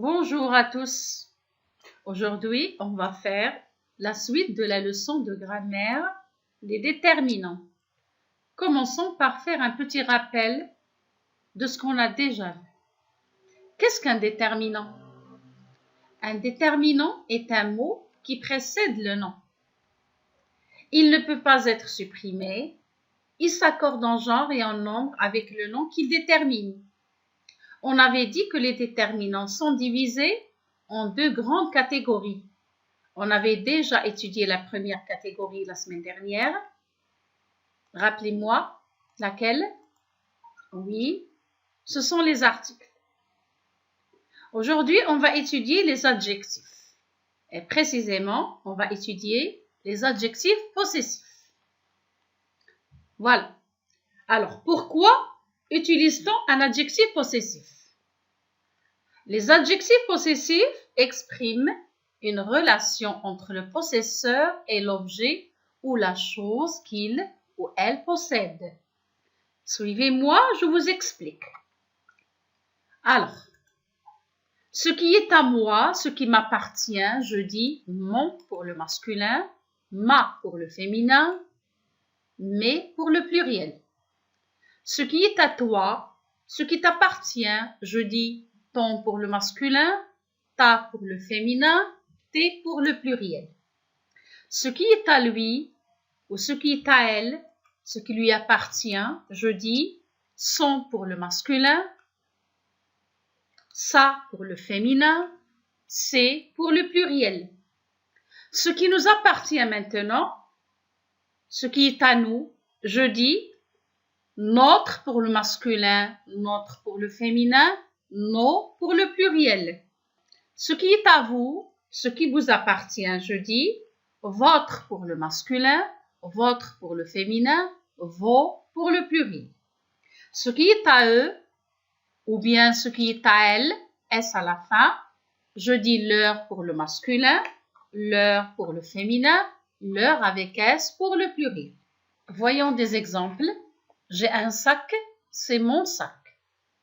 Bonjour à tous. Aujourd'hui, on va faire la suite de la leçon de grammaire, les déterminants. Commençons par faire un petit rappel de ce qu'on a déjà vu. Qu'est-ce qu'un déterminant? Un déterminant est un mot qui précède le nom. Il ne peut pas être supprimé. Il s'accorde en genre et en nombre avec le nom qu'il détermine. On avait dit que les déterminants sont divisés en deux grandes catégories. On avait déjà étudié la première catégorie la semaine dernière. Rappelez-moi, laquelle? Oui, ce sont les articles. Aujourd'hui, on va étudier les adjectifs. Et précisément, on va étudier les adjectifs possessifs. Voilà. Alors, pourquoi utilise-t-on un adjectif possessif? Les adjectifs possessifs expriment une relation entre le possesseur et l'objet ou la chose qu'il ou elle possède. Suivez-moi, je vous explique. Alors, ce qui est à moi, ce qui m'appartient, je dis mon pour le masculin, ma pour le féminin, mes pour le pluriel. Ce qui est à toi, ce qui t'appartient, je dis ton pour le masculin, ta pour le féminin, tes pour le pluriel. Ce qui est à lui ou ce qui est à elle, ce qui lui appartient, je dis son pour le masculin, sa pour le féminin, ses pour le pluriel. Ce qui nous appartient maintenant, ce qui est à nous, je dis notre pour le masculin, notre pour le féminin, nos pour le pluriel. Ce qui est à vous, ce qui vous appartient, je dis votre pour le masculin, votre pour le féminin, vos pour le pluriel. Ce qui est à eux, ou bien ce qui est à elles, S à la fin, je dis leur pour le masculin, leur pour le féminin, leur avec S pour le pluriel. Voyons des exemples. J'ai un sac, c'est mon sac.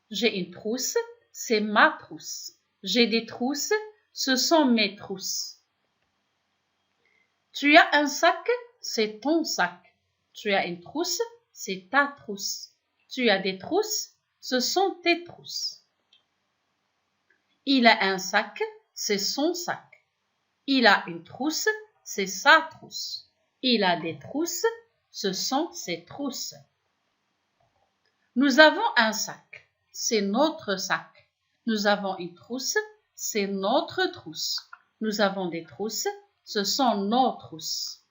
J'ai une trousse, c'est ma trousse. J'ai des trousses, ce sont mes trousses. Tu as un sac, c'est ton sac. Tu as une trousse, c'est ta trousse. Tu as des trousses, ce sont tes trousses. Il a un sac, c'est son sac. Il a une trousse, c'est sa trousse. Il a des trousses, ce sont ses trousses. Nous avons un sac, c'est notre sac. Nous avons une trousse, c'est notre trousse. Nous avons des trousses, ce sont nos trousses.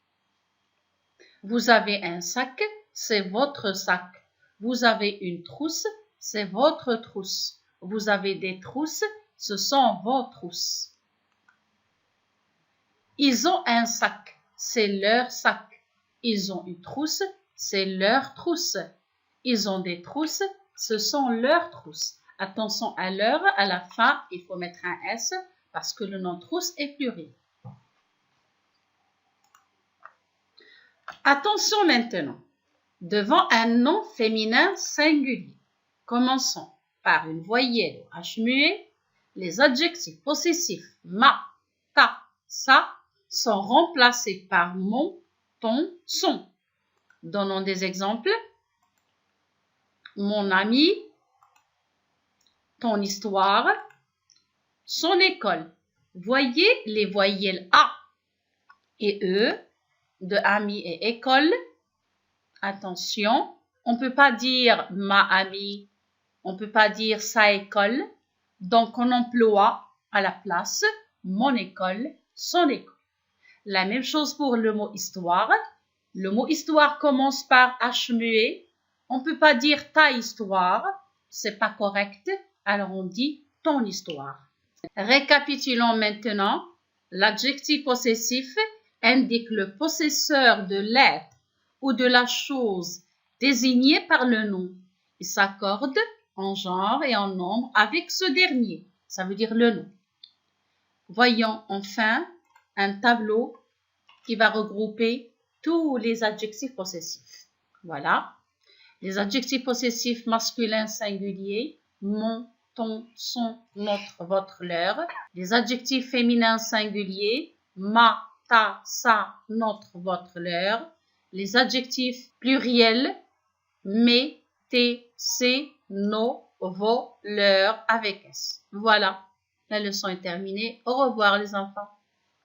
Vous avez un sac, c'est votre sac. Vous avez une trousse, c'est votre trousse. Vous avez des trousses, ce sont vos trousses. Ils ont un sac, c'est leur sac. Ils ont une trousse, c'est leur trousse. Ils ont des trousses, ce sont leurs trousses. Attention à l'heure, à la fin, il faut mettre un S parce que le nom trousse est pluriel. Attention maintenant, devant un nom féminin singulier, commençons par une voyelle H muet, les adjectifs possessifs ma, ta, sa sont remplacés par mon, ton, son. Donnons des exemples. Mon ami, ton histoire, son école. Voyez les voyelles A et E de ami et école. Attention, on ne peut pas dire ma amie, on ne peut pas dire sa école. Donc, on emploie à la place mon école, son école. La même chose pour le mot histoire. Le mot histoire commence par H muet. On ne peut pas dire ta histoire, c'est pas correct, alors on dit ton histoire. Récapitulons maintenant. L'adjectif possessif indique le possesseur de l'être ou de la chose désignée par le nom. Il s'accorde en genre et en nombre avec ce dernier, ça veut dire le nom. Voyons enfin un tableau qui va regrouper tous les adjectifs possessifs. Voilà. Les adjectifs possessifs masculins singuliers, mon, ton, son, notre, votre, leur. Les adjectifs féminins singuliers, ma, ta, sa, notre, votre, leur. Les adjectifs pluriels, mes, tes, ses, nos, vos, leurs avec S. Voilà, la leçon est terminée. Au revoir les enfants.